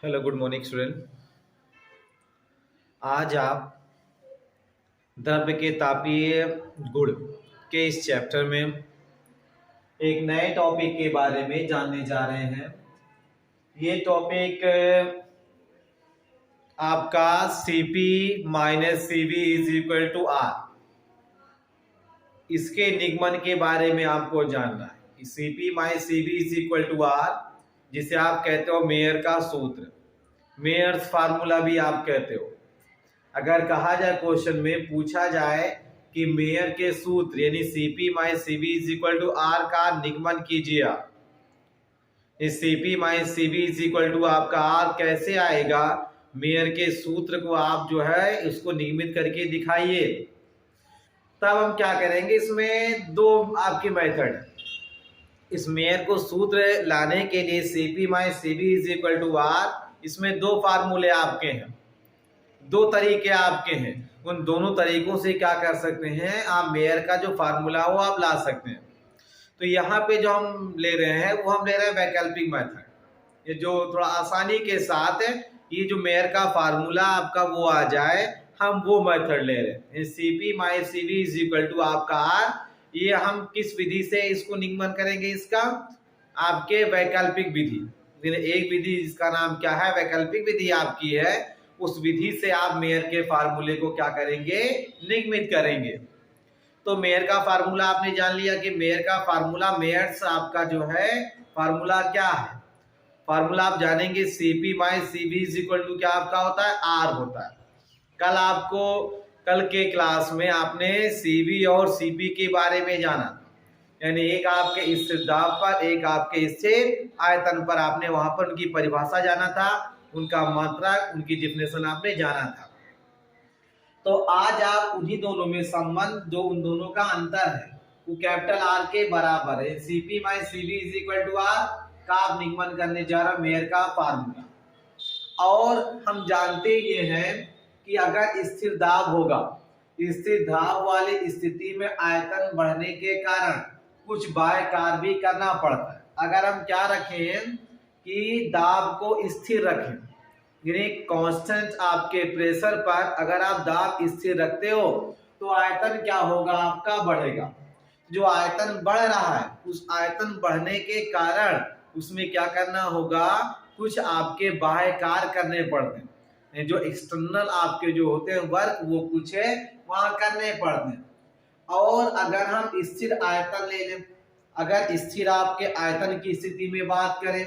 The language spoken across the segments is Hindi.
Hello good morning student. आज आप द्रव्य के तापीय गुण के इस चैप्टर में एक नए टॉपिक के बारे में जानने जा रहे हैं। ये टॉपिक आपका Cp minus Cv is equal to R, इसके निगमन के बारे में आपको जानना है। Cp minus Cv is equal to R, जिसे आप कहते हो मेयर का सूत्र, मेयर्स फार्मूला भी आप कहते हो। अगर कहा जाए क्वेश्चन में पूछा जाए कि मेयर के सूत्र यानी Cp minus Cv is equal to R का निगमन कीजिए आप, इस Cp minus Cv is equal to आपका आर कैसे आएगा, मेयर के सूत्र को आप जो है इसको निगमित करके दिखाइए। तब हम क्या करेंगे, इसमें दो आपकी मेथड है। इस मेयर को सूत्र लाने के लिए Cp minus Cv is equal to R, इसमें दो फार्मूले आपके हैं, दो तरीके आपके हैं। उन दोनों तरीकों से क्या कर सकते हैं, आप मेयर का जो फार्मूला हो आप ला सकते हैं। तो यहाँ पे जो हम ले रहे हैं वो हम ले रहे हैं वैकल्पिक मेथड, ये जो थोड़ा आसानी के साथ है, ये जो मेयर का फार्मूला आपका वो आ जाए, हम वो मेथड ले रहे हैं। Cp minus Cv is equal to आपका आर, ये हम किस विधि से इसको निगमन करेंगे, इसका आपके वैकल्पिक विधि। एक विधि जिसका नाम क्या है, वैकल्पिक विधि आपकी है, उस विधि से आप मेयर के फार्मूले को क्या करेंगे, निगमित करेंगे। तो मेयर का फार्मूला आपने जान लिया कि मेयर का फार्मूला, मेयर्स आपका जो है फार्मूला क्या है, फार्मूला आप जानेंगे Cp minus Cv is equal to क्या आपका होता है, आर होता है। कल के क्लास में आपने Cv और Cp के बारे में जाना, यानी एक आपके स्थिर दाब पर, एक आपके स्थिर आयतन पर, आपने वहां पर उनकी परिभाषा जाना था, उनका मात्रा, उनकी डिफिनेशन आपने जाना था। तो आज आप उन्हीं दोनों में संबंध, जो उन दोनों का अंतर है वो कैपिटल आर के बराबर है। Cp minus Cv is equal to R का आप निगमन करने जा रहे मेयर का फार्मूला। और हम जानते ये हैं कि अगर स्थिर दाब होगा, स्थिर दाब वाली स्थिति में आयतन बढ़ने के कारण कुछ बाह्य कार्य भी करना पड़ता है। अगर हम क्या रखें कि दाब को स्थिर रखें, यानी कांस्टेंट आपके प्रेशर पर अगर आप दाब स्थिर रखते हो तो आयतन क्या होगा, आपका बढ़ेगा। जो आयतन बढ़ रहा है, उस आयतन बढ़ने के कारण उसमें क्या करना होगा, कुछ आपके बाह्य कार्य करने पड़ते हैं, जो एक्सटर्नल आपके जो होते हैं वर्क, वो कुछ है वहां करने पड़ते हैं। और अगर हम स्थिर आयतन ले लें, अगर स्थिर आपके आयतन की स्थिति में बात करें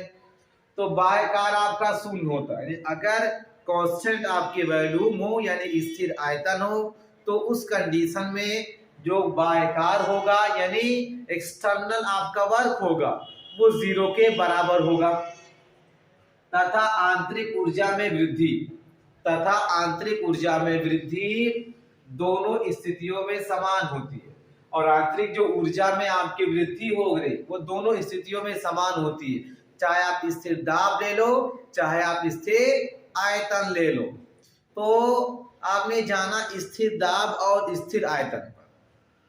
तो बाह्य कार्य आपका शून्य होता है। अगर कांस्टेंट आपकी वॉल्यूम हो यानी स्थिर आयतन हो, तो उस कंडीशन में जो बाह्य कार्य होगा यानी एक्सटर्नल आपका वर्क होगा वो जीरो के बराबर होगा। तथा आंतरिक ऊर्जा में वृद्धि, तथा आंतरिक ऊर्जा में वृद्धि दोनों स्थितियों में समान होती है। और आंतरिक जो ऊर्जा में आपकी वृद्धि हो रही वो दोनों स्थितियों में समान होती है, चाहे आप स्थिर दाब ले लो, चाहे आप स्थिर आयतन ले लो। तो आपने जाना स्थिर दाब और स्थिर आयतन।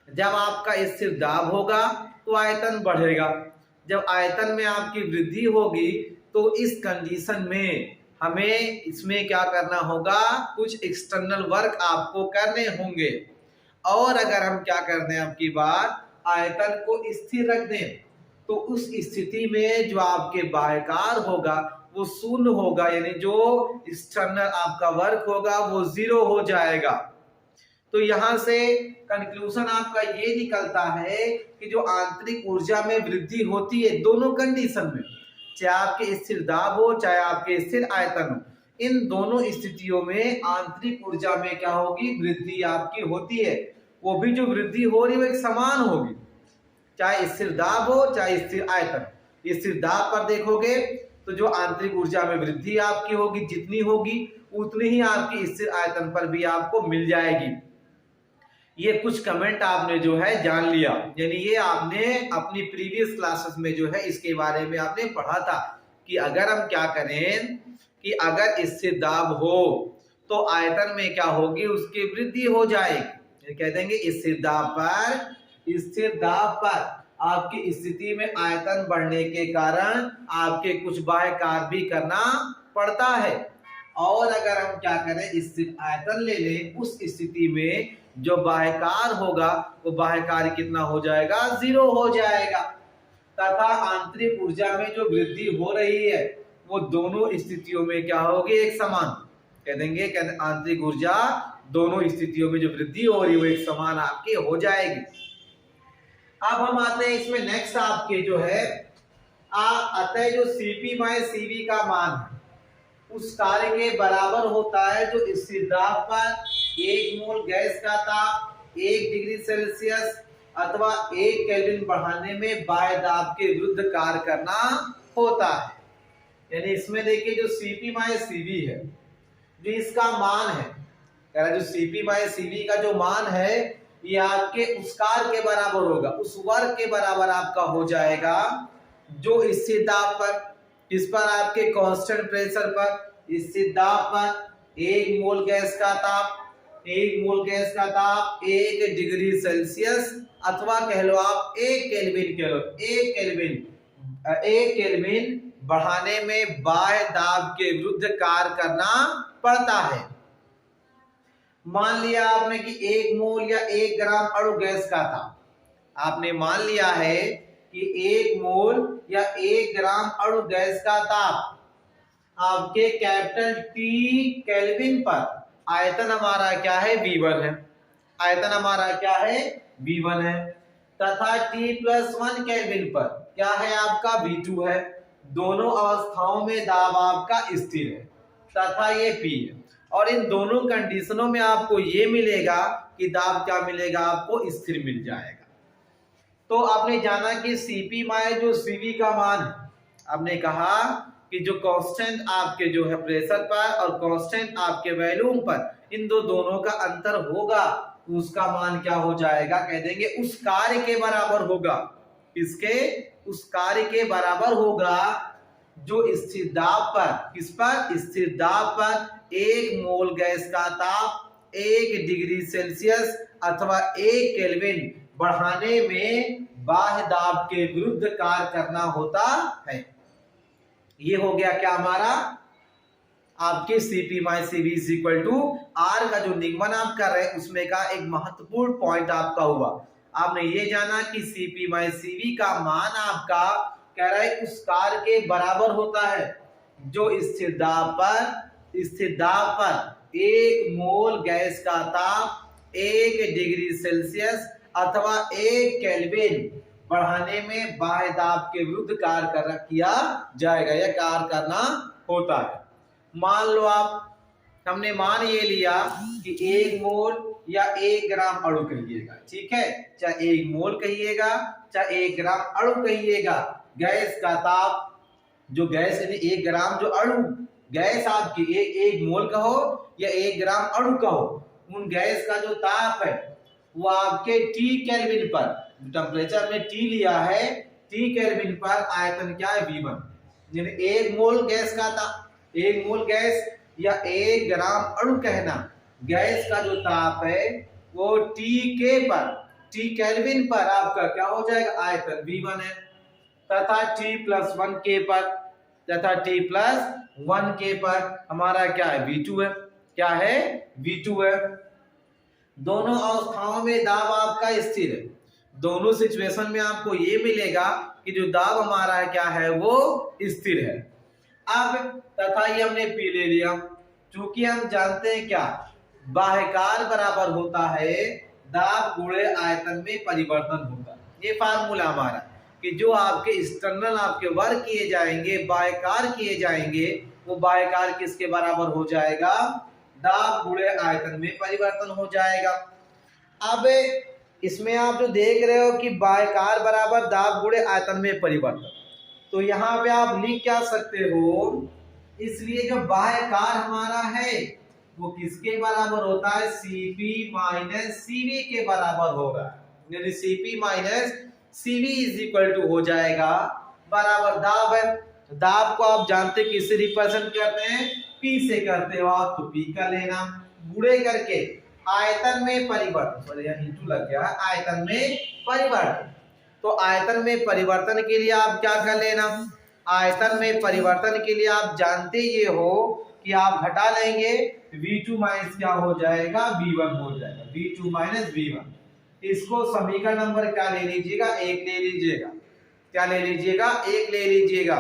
जब आपका स्थिर दाब होगा तो आयतन बढ़ेगा, जब आयतन में आपकी वृद्धि होगी तो इस कंडीशन में हमें इसमें क्या करना होगा, कुछ एक्सटर्नल वर्क आपको करने होंगे। और अगर हम क्या कर दें, आपकी बात आयतन को स्थिर रख दें, तो उस स्थिति में जो आपके बाह्य कार्य होगा वो शून्य होगा, यानी जो एक्सटर्नल आपका वर्क होगा वो जीरो हो जाएगा। तो यहां से कंक्लूजन आपका ये निकलता है कि जो आंतरिक ऊर्जा में वृद्धि होती है दोनों कंडीशन में, चाहे आपके स्थिर दाब हो चाहे आपके स्थिर आयतन हो, इन दोनों स्थितियों में आंतरिक ऊर्जा में क्या होगी, वृद्धि आपकी होती है। वो भी जो वृद्धि हो रही है वो एक समान होगी, चाहे स्थिर दाब हो चाहे स्थिर आयतन। स्थिर दाब पर देखोगे तो जो आंतरिक ऊर्जा में वृद्धि आपकी होगी, जितनी होगी उतनी ही आपकी स्थिर आयतन पर भी आपको मिल जाएगी। ये कुछ कमेंट आपने जो है जान लिया, यानी ये आपने अपनी प्रीवियस क्लासेस में जो है इसके बारे में आपने पढ़ा था कि अगर हम क्या करें कि अगर स्थिर दाब हो तो आयतन में क्या होगी, उसकी वृद्धि हो जाएगी। कह देंगे स्थिर दाब पर आपकी स्थिति में आयतन बढ़ने के कारण आपके कुछ बाह्य कार्य भी करना पड़ता है। और अगर हम क्या करें, स्थिर आयतन ले लें, उस स्थिति में जो बाह्य कार्य होगा वो बाह्य कार्य कितना हो जाएगा, 0 हो जाएगा। तथा आंतरिक ऊर्जा में जो वृद्धि हो रही है वो दोनों स्थितियों में क्या होगी, एक समान। कह देंगे आंतरिक ऊर्जा दोनों स्थितियों में जो वृद्धि हो रही है वो एक समान आपकी हो जाएगी। अब हम आते हैं इसमें नेक्स्ट आपके जो है अतः जो Cp बाय Cv का मान है उस कार्य के बराबर होता है जो स्थिर दाब पर 1 मोल गैस का ताप 1 डिग्री सेल्सियस अथवा 1 केल्विन बढ़ाने में बाह्य दाब के विरुद्ध कार्य करना होता है। यानी इसमें देखिए जो Cp बाय Cv है, जो इसका मान है, कह रहा जो Cp बाय Cv का जो मान है ये आपके उस कार्य के बराबर होगा, उस वर्ग के बराबर आपका हो जाएगा जो स्थिर दाब पर, इस पर आपके कांस्टेंट प्रेशर पर, स्थिर दाब पर 1 मोल गैस का ताप 1 डिग्री सेल्सियस अथवा कह लो आप 1 केल्विन, कह लो 1 केल्विन बढ़ाने में बाह्य दाब के विरुद्ध कार्य करना पड़ता है। मान लिया आपने कि 1 मोल या 1 ग्राम अणु गैस का ताप, आपने मान लिया है कि 1 मोल या 1 ग्राम अणु गैस का ताप आपके कैपिटल T केल्विन पर, आयतन हमारा क्या है, V1 है, आयतन हमारा क्या है, V1 है, तथा T+1 केल्विन पर क्या है आपका V2 है। दोनों अवस्थाओं में दाब आपका स्थिर है तथा ये P है, और इन दोनों कंडीशनों में आपको ये मिलेगा कि दाब क्या मिलेगा, आपको स्थिर मिल जाएगा। तो आपने जाना कि Cp माय जो Cv का मान है, आपने कहा कि जो कांस्टेंट आपके जो है प्रेशर पर और कांस्टेंट आपके वॉल्यूम पर, इन दोनों का अंतर होगा, उसका मान क्या हो जाएगा, कह देंगे उस कार्य के बराबर होगा। इसके उस कार्य के बराबर होगा जो स्थिर दाब पर, किस पर, स्थिर दाब पर 1 मोल गैस का ताप 1 डिग्री सेल्सियस अथवा 1 केल्विन बढ़ाने में बाह्य दाब के विरुद्ध कार्य करना होता है। ये हो गया क्या हमारा आपके Cp by Cv is equal to R का जो निगमन आप कर रहे हैं उसमें का एक महत्वपूर्ण पॉइंट आपका हुआ। आपने ये जाना कि Cp बाय Cv का मान आपका कह रहा है उस कार्य के बराबर होता है जो स्थिर दाब पर 1 मोल गैस का ताप 1 डिग्री सेल्सियस अथवा 1 केल्विन बढ़ाने में बाह्य दाब के विरुद्ध कार्य किया जाएगा या कार्य करना होता है। मान लो आप, हमने मान ये लिया कि 1 मोल या 1 ग्राम अणु कहिएगा, ठीक है, चाहे 1 मोल कहिएगा चाहे 1 ग्राम अणु कहिएगा, गैस का ताप, जो गैस यानी 1 ग्राम जो अणु गैस आपकी 1 मोल कहो या 1 ग्राम अणु कहो, उन गैस का जो ताप है वो आपके T केल्विन पर, टेम्परेचर में T लिया है, T केल्विन पर आयतन क्या है, V1, यानी 1 मोल गैस का ताप, 1 मोल गैस या 1 ग्राम अणु कहना, गैस का जो ताप है वो T केल्विन पर आपका क्या हो जाएगा, आयतन V1 है, तथा T+1 K पर हमारा क्या है, V2 है, क्या है, V2 है। दोनों अवस्थाओं में दाब आपका स्थिर है, दोनों सिचुएशन में आपको ये मिलेगा कि जो दाब हमारा है क्या है, वो स्थिर है। अब तथा ये हमने P ले लिया, चूंकि हम जानते हैं क्या, बाह्य कार्य बराबर होता है दाब गुणे आयतन में परिवर्तन होगा। ये फार्मूला हमारा कि जो आपके एक्सटर्नल आपके वर्क किए जाएंगे, बाह्य कार्य किए जाएंगे, वो बाह्य कार्य किसके बराबर हो जाएगा, दाब गुणे आयतन में परिवर्तन हो जाएगा। अब इसमें आप जो देख रहे हो कि बाह्य कार्य बराबर दाब गुणे आयतन में परिवर्तन, तो यहाँ पे आप लिख क्या सकते हो, इसलिए जो बाह्य कार्य हमारा है वो किसके बराबर होता है, Cp माइनस Cv के बराबर होगा, यानी Cp minus Cv is equal to हो जाएगा बराबर दाब है। तो दाब को आप जानते किससे रिप्रेजेंट करते हैं, P से करते हो आप, तो P का लेना गुणे करके आयतन में परिवर्तन, इंटू लग गया, आयतन में परिवर्तन। तो तो आयतन में परिवर्तन के लिए आप क्या कर लेना, आयतन में परिवर्तन के लिए आप जानते ये हो कि आप घटा लेंगे V2 माइनस क्या हो जाएगा, V1 हो जाएगा, V2 माइनस V1। इसको समीकरण नंबर क्या ले लीजिएगा, 1 ले लीजिएगा। क्या ले लीजिएगा, 1 ले लीजिएगा।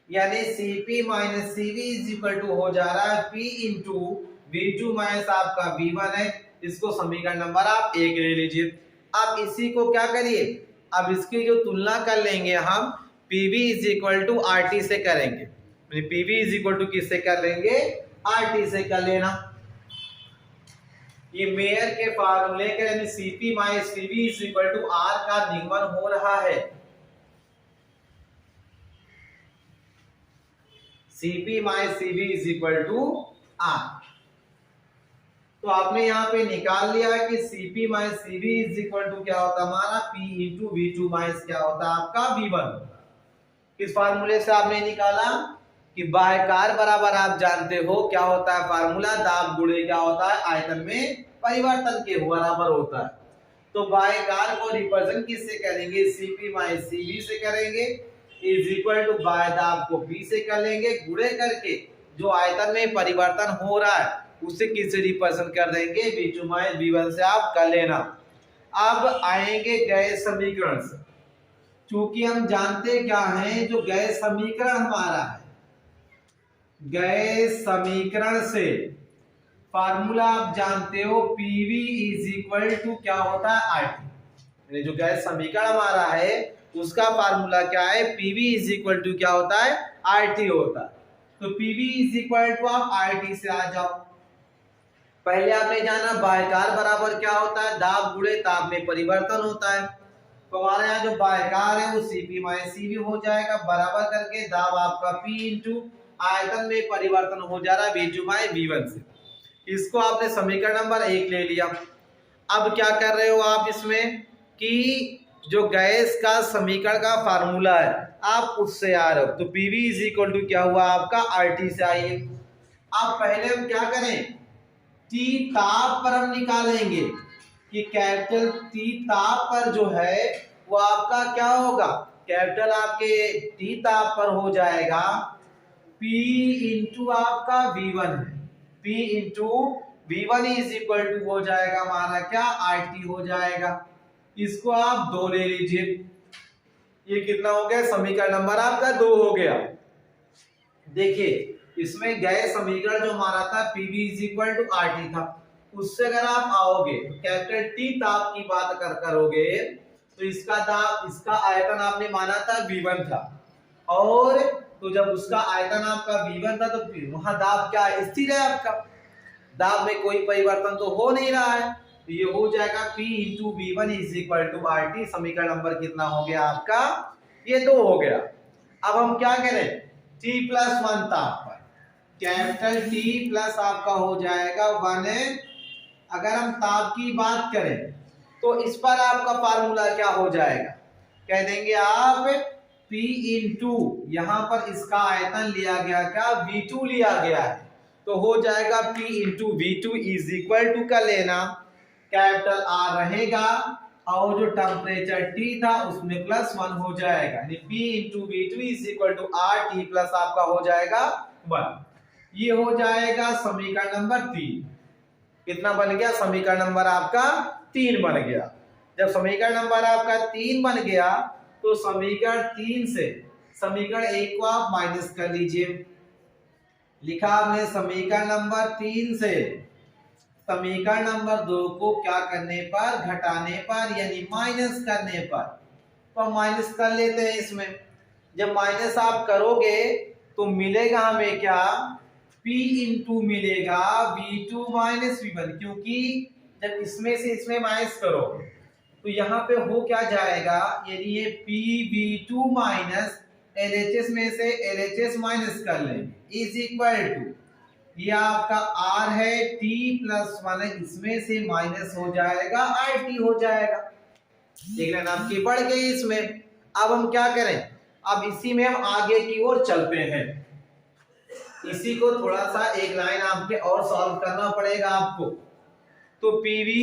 यानी Cp minus Cv is equal to हो जा रहा है P इंटू V2 माइनस आपका V1 है। इसको समीकरण नंबर आप 1 ले लीजिए। अब इसी को क्या करिए, अब इसकी जो तुलना कर लेंगे हम PV is equal to RT से करेंगे। PV इज इक्वल टू किससे कर लेंगे, RT से कर लेना। ये मेयर के फार्मूले के यानी Cp minus Cv is equal to R का निगमन हो रहा है। Cp minus Cv is equal to R। तो आपने यहाँ पे निकाल लिया है कि Cp minus Cv is equal to क्या होता है हमारा P इंटू V2 माइनस क्या होता है आपका V1। किस फार्मूले से आपने निकाला कि बाह्यकार बराबर आप जानते हो क्या होता है फार्मूला, दाब गुणे क्या होता है आयतन में परिवर्तन के बराबर होता है। तो बाह्यकार को रिप्रेजेंट किससे करेंगे, Cp माइनस Cv से करेंगे इज इक्वल टू बाह्य दाब को P से कर लेंगे, गुणे करके जो आयतन में परिवर्तन हो रहा है उसे किससे रिप्रेजेंट कर देंगे, V2 माइनस V1 से आप कर लेना। अब आएंगे गैस समीकरण से, क्योंकि हम जानते क्या हैं जो गैस समीकरण हमारा है, गैस समीकरण से फार्मूला आप जानते हो PV इज इक्वल टू क्या होता है RT। जो गैस समीकरण हमारा है उसका फार्मूला क्या है, PV इज इक्वल टू क्या होता है RT होता है। तो PV इज इक्वल टू आप RT से आ जाओ। पहले आपने जाना बाह्यकार बराबर क्या होता है, दाब गुणे ताप में परिवर्तन होता है। तो हमारे यहाँ जो बाह्यकार है वो Cp माइनस Cv हो जाएगा, बराबर करके दाब आपका P इंटू आयतन में परिवर्तन हो जा रहा है V2 माइनस V1 से। इसको आपने समीकरण नंबर 1 ले लिया। अब क्या कर रहे हो आप इसमें कि जो गैस का समीकरण का फार्मूला है आप उससे आ रहे हो। तो PV इज इक्वल टू क्या हुआ आपका RT से आइए। अब पहले हम क्या करें, T ताप पर हम निकालेंगे कि कैपिटल T ताप पर जो है वो आपका क्या होगा, कैपिटल आपके T ताप पर हो जाएगा P इंटू आपका V1 है, P into V1 is equal to हो जाएगा हमारा क्या RT हो जाएगा। इसको आप 2 ले लीजिए। ये कितना हो गया, समीकरण नंबर आपका 2 हो गया। देखिए इसमें गैस समीकरण जो हमारा था PV is equal to RT था, उससे अगर आप आओगे तो कैपिटल T ताप की बात करोगे तो इसका दाब, इसका आयतन आपने माना था V1 था, और तो जब उसका आयतन आपका V1 था तो वहां दाब क्या स्थिर है, आपका दाब में कोई परिवर्तन तो हो नहीं रहा है। तो ये हो जाएगा P into V1 is equal to RT। समीकरण नंबर कितना हो गया आपका, ये 2 हो गया। अब हम क्या करें, T+1 ताप पर कैपिटल T प्लस आपका हो जाएगा 1। अगर हम ताप की बात करें तो इस पर आपका फार्मूला क्या हो जाएगा, कह देंगे आप P इंटू यहां पर इसका आयतन लिया गया क्या V2 लिया गया है, तो हो जाएगा P into V2 is equal to का लेना कैपिटल R रहेगा और जो टेम्परेचर T था उसमें +1 हो जाएगा, यानी P into V2 is equal to RT plus आपका हो जाएगा 1। ये हो जाएगा समीकरण नंबर 3। कितना बन गया, समीकरण नंबर आपका 3 बन गया। जब समीकरण नंबर आपका 3 बन गया तो समीकरण 3 से समीकरण 1 को आप माइनस कर लीजिए। लिखा आपने समीकरण नंबर 3 से समीकरण नंबर 2 को क्या करने पर, घटाने पर यानी माइनस करने पर। तो हम माइनस कर लेते हैं इसमें। जब माइनस आप करोगे तो मिलेगा हमें क्या, P इंटू मिलेगा V2 माइनस V1, क्योंकि जब इसमें से इसमें माइनस करो तो यहाँ पे हो क्या जाएगा, यानी ये PV2 माइनस LHS में से LHS माइनस कर लेंगे इज इक्वल टू ये आपका R है T प्लस 1 है, इसमें से माइनस हो जाएगा RT हो जाएगा। देख रहे हैं आपकी बढ़ गई इसमें। अब हम क्या करें, अब इसी में हम आगे की ओर चलते हैं। इसी को थोड़ा सा एक लाइन आपके और सॉल्व करना पड़ेगा आपको। तो PV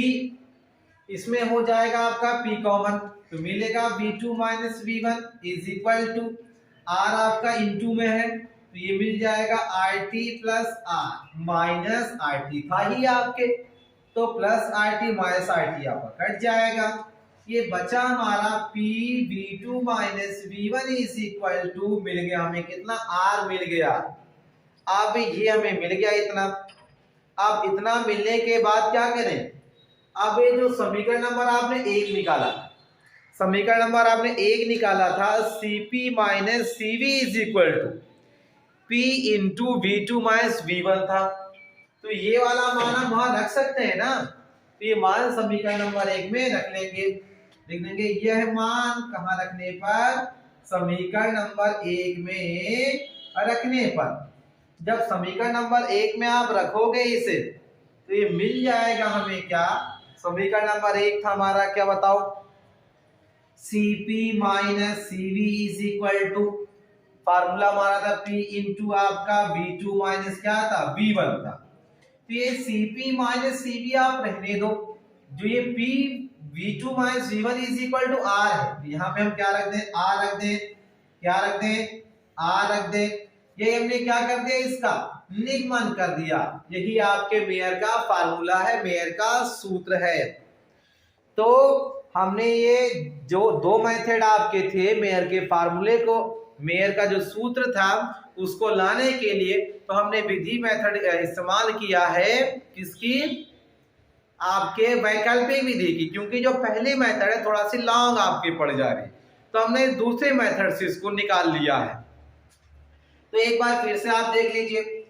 इसमें हो जाएगा आपका P कॉमन, तो मिलेगा V2 minus V1 is equal to R आपका इंटू में है तो ये मिल जाएगा RT plus R minus RT था ही आपके, तो प्लस RT माइनस RT आपका कट जाएगा। ये बचा हमारा P V2 minus V1 is equal to मिल गया हमें कितना R मिल गया। अब ये हमें मिल गया इतना। अब इतना मिलने के बाद क्या करें, अब ये जो समीकरण नंबर आपने एक निकाला, समीकरण नंबर आपने एक निकाला था Cp minus Cv is equal to P into V2 minus V1 था, तो ये वाला मान हम वहां रख सकते हैं ना, तो ये मान समीकरण नंबर एक में रख लेंगे, लिख देंगे यह मान कहाँ रखने पर, समीकरण नंबर एक में रखने पर। जब समीकरण नंबर एक में आप रखोगे इसे तो ये मिल जाएगा हमें क्या, समीकरण नंबर एक था हमारा क्या बताओ, Cp minus Cv is equal to, formula हमारा था P इंटू आपका V2 माइनस क्या था V1 था, तो ये Cp माइनस Cv आप रहने दो, जो ये P V2 minus V1 is equal to R है, तो यहाँ पे हम क्या रख दें, R रख दें, क्या रख दें, R रख दें। ये हमने क्या कर दिया, इसका निगमन कर दिया, यही आपके मेयर का फार्मूला है, मेयर का सूत्र है। तो हमने ये जो दो मेथड आपके थे मेयर के फार्मूले को, मेयर का जो सूत्र था उसको लाने के लिए, तो हमने विधि मेथड इस्तेमाल किया है किसकी, आपके वैकल्पिक विधि की, क्योंकि जो पहली मेथड है थोड़ा सी लॉन्ग आपके पड़ जा रही, तो हमने दूसरे मेथड से इसको निकाल लिया है। तो एक बार फिर से आप देख लीजिए,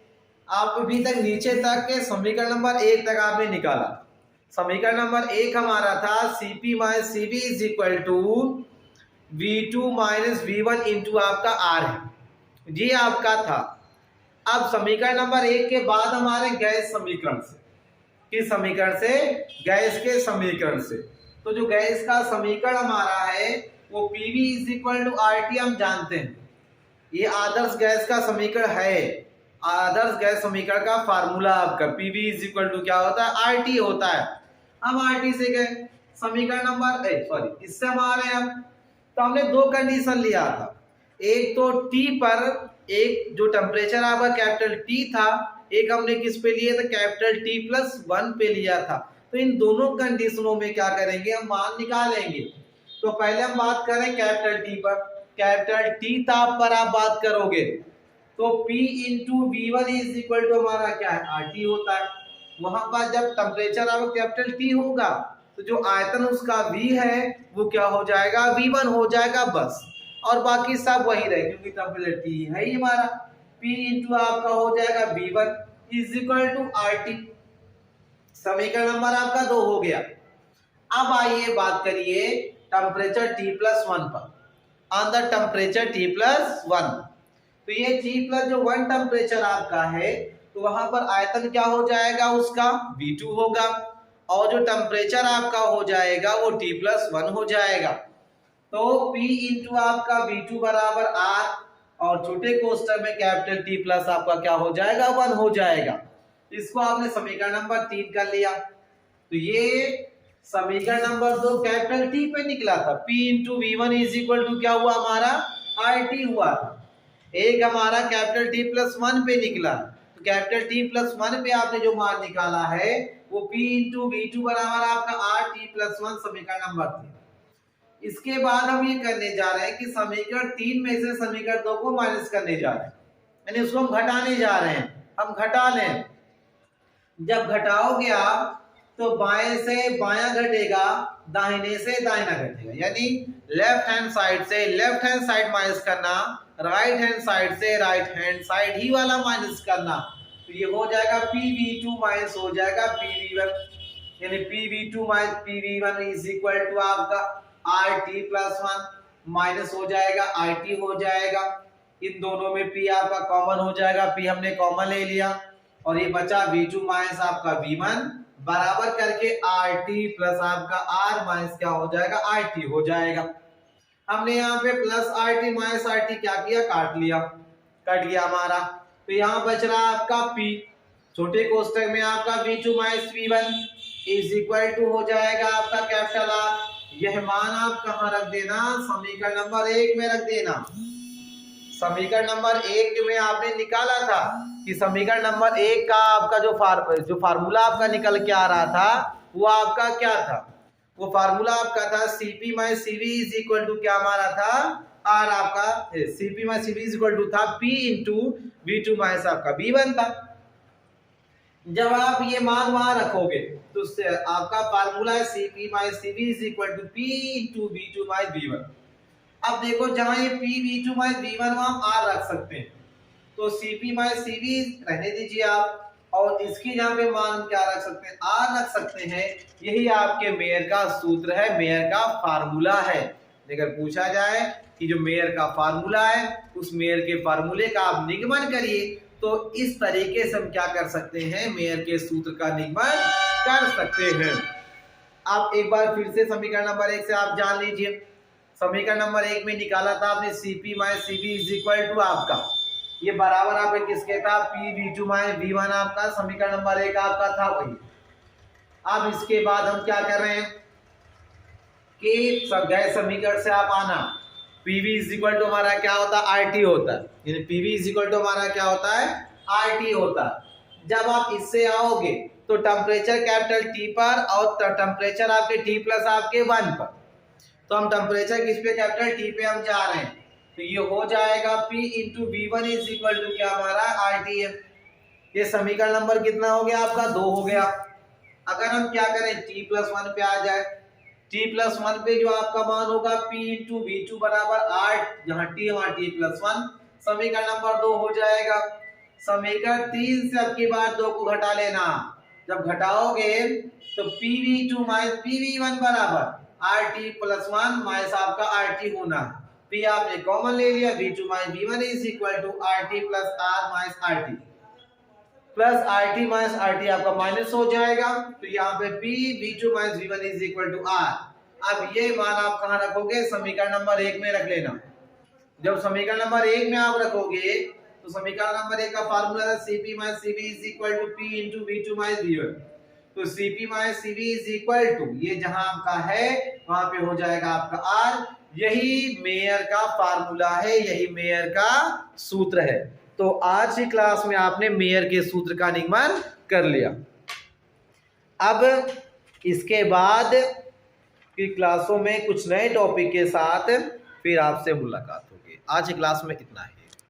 आप अभी तक नीचे तक के समीकरण नंबर एक तक आपने निकाला, समीकरण नंबर एक हमारा था Cp minus Cv is equal to V2 minus V1 into आपका R है, ये आपका था। अब समीकरण नंबर एक के बाद हमारे गैस समीकरण से, किस समीकरण से, गैस के समीकरण से, तो जो गैस का समीकरण हमारा है वो Pv is equal to RT हम जानते हैं, ये आदर्श गैस का समीकरण है, आदर्श गैस समीकरण का फार्मूला आपका Pv इज इक्वल टू क्या होता है, RT होता है। हम RT से गए समीकरण नंबर इससे हम आ रहे हैं, तो हमने दो कंडीशन लिया था, एक तो T पर, एक जो टेम्परेचर आपका कैपिटल T था, एक हमने किस पे लिया था, कैपिटल T प्लस 1 पे लिया था। तो इन दोनों कंडीशनों में क्या करेंगे, हम मान निकालेंगे। तो पहले हम बात करें कैपिटल T पर, कैपिटल T ताप पर आप बात करोगे तो P into V1 is equal to हमारा क्या है, RT होता है। वहां पर जब टेम्परेचर आपका कैपिटल T होगा तो जो आयतन उसका V है वो क्या हो जाएगा, V1 हो जाएगा बस, और बाकी सब वही रहे क्योंकि टेम्परेचर T है ही हमारा। P इंटू आपका हो जाएगा V1 is equal to RT, समीकरण नंबर आपका 2 हो गया। अब आइए बात करिए टेम्परेचर T+1 पर, ऑन द टेम्परेचर T+1, तो ये T+1 टेम्परेचर आपका है, तो वहां पर आयतन क्या हो जाएगा, उसका V2 होगा, और जो टेम्परेचर आपका हो जाएगा वो T+1 हो जाएगा। तो P इंटू आपका V2 बराबर R, और छोटे कोष्ठक में कैपिटल T प्लस आपका क्या हो जाएगा, 1 हो जाएगा। इसको आपने समीकरण नंबर 3 कर लिया, तो ये समीकरण नंबर 2 कैपिटल T पे निकला था, P into V1 is equal to क्या हुआ हमारा, RT हुआ था। एक हमारा कैपिटल T+1 पे निकला, तो कैपिटल T+1 पे आपने जो मान निकाला है वो P इंटू V2 बराबर आपका RT+1 समीकरण नंबर 3। इसके बाद हम ये करने जा रहे हैं कि समीकरण 3 में से समीकरण 2 को माइनस करने जा रहे हैं, यानी उसको हम घटाने जा रहे हैं, हम घटा लें। जब घटाओगे आप तो बाएं से बायां घटेगा, दाहिने से दाहिना घटेगा, यानी लेफ्ट हैंड साइड से लेफ्ट हैंड साइड माइनस करना, राइट हैंड साइड से राइट हैंड साइड ही वाला माइनस करना, तो ये हो जाएगा PV2 माइनस हो जाएगा PV1, यानी PV2 minus PV1 is equal to आपका RT+1 माइनस हो जाएगा RT हो जाएगा, इन दोनों में P आपका कॉमन हो जाएगा, P हमने कॉमन ले लिया, और ये बचा V2 माइनस आपका V1 बराबर करके RT प्लस आपका R माइनस क्या हो जाएगा, RT हो जाएगा। हमने यहाँ पे प्लस RT माइनस RT क्या किया, काट लिया, कट गया हमारा, तो यहाँ बच रहा आपका P, छोटे कोष्ठक में आपका V2 minus V1 is equal to हो जाएगा आपका कैपिटल R, यह मान आप कहाँ रख देना, समीकरण नंबर 1 में रख देना। समीकरण नंबर 1 में आपने निकाला था कि समीकरण नंबर 1 का आपका जो फार्मूला आपका निकल के आ रहा था वो आपका क्या था, वो फार्मूला आपका था Cp minus Cv is equal to क्या हमारा था, आर आपका Cp minus Cv is equal to था P इंटू V2 माइनस आपका V1 था। जब आप ये मान वहां रखोगे तो आपका फार्मूला है Cp minus Cv is equal to P into V2 minus V1। अब देखो जहां ये P V2 माइनस V1 हम R रख सकते हैं, तो Cp माइनस Cv रहने दीजिए आप, और इसकी जहाँ पे मान क्या रख सकते हैं, R रख सकते हैं। यही आपके मेयर का सूत्र है, मेयर का फार्मूला है। अगर पूछा जाए कि जो मेयर का फार्मूला है उस मेयर के फार्मूले का आप निगमन करिए, तो इस तरीके से हम क्या कर सकते हैं, मेयर के सूत्र का निगमन कर सकते हैं। आप एक बार फिर से समीकरण नंबर 1 से आप जान लीजिए। समीकरण नंबर 1 में निकाला था आपने Cp minus Cv is equal to आपका ये बराबर आपके किसके था, P V2 माइनस V1 आपका समीकरण नंबर 1 आपका था वही। अब इसके बाद हम क्या कर रहे हैं कि सब गए समीकरण से आप आना, PV इज इक्वल टू हमारा क्या होता है, RT होता है, यानी PV इज इक्वल टू हमारा क्या होता है, RT होता है। जब आप इससे आओगे तो टेम्परेचर कैपिटल T पर और टेम्परेचर आपके T प्लस आपके 1 पर, तो हम टेम्परेचर किस पे, कैपिटल T पे हम जा रहे हैं, तो ये हो जाएगा P into V1 is equal to क्या हमारा RT है। ये समीकरण नंबर कितना हो गया आपका, 2 हो गया। अगर हम क्या करें T प्लस 1 पे आ जाए, T प्लस 1 पे जो आपका मान होगा P इंटू V2 बराबर 8, जहां T हमारा T प्लस 1, समीकरण नंबर 2 हो जाएगा। समीकरण 3 से अब की बार 2 को घटा लेना, जब घटाओगे तो PV2 माइनस PV1 बराबर RT प्लस 1 माइनस आपका RT होना, P आपने कॉमन ले लिया, V2 minus V1 is equal to RT plus R minus RT, plus RT minus RT आपका माइनस हो जाएगा, तो यहाँ पे P V2 minus V1 is equal to R। अब ये मान आप कहाँ रखोगे, समीकरण नंबर 1 में रख लेना। जब समीकरण नंबर 1 में आप रखोगे तो समीकरण नंबर 1 का फार्मूला है Cp minus Cv is equal to P into V2 minus V1, तो Cp minus Cv is equal to ये जहां आपका है वहां पे हो जाएगा आपका R। यही मेयर का फार्मूला है, यही मेयर का सूत्र है। तो आज की क्लास में आपने मेयर के सूत्र का निगमन कर लिया। अब इसके बाद की क्लासों में कुछ नए टॉपिक के साथ फिर आपसे मुलाकात होगी। आज की क्लास में इतना ही।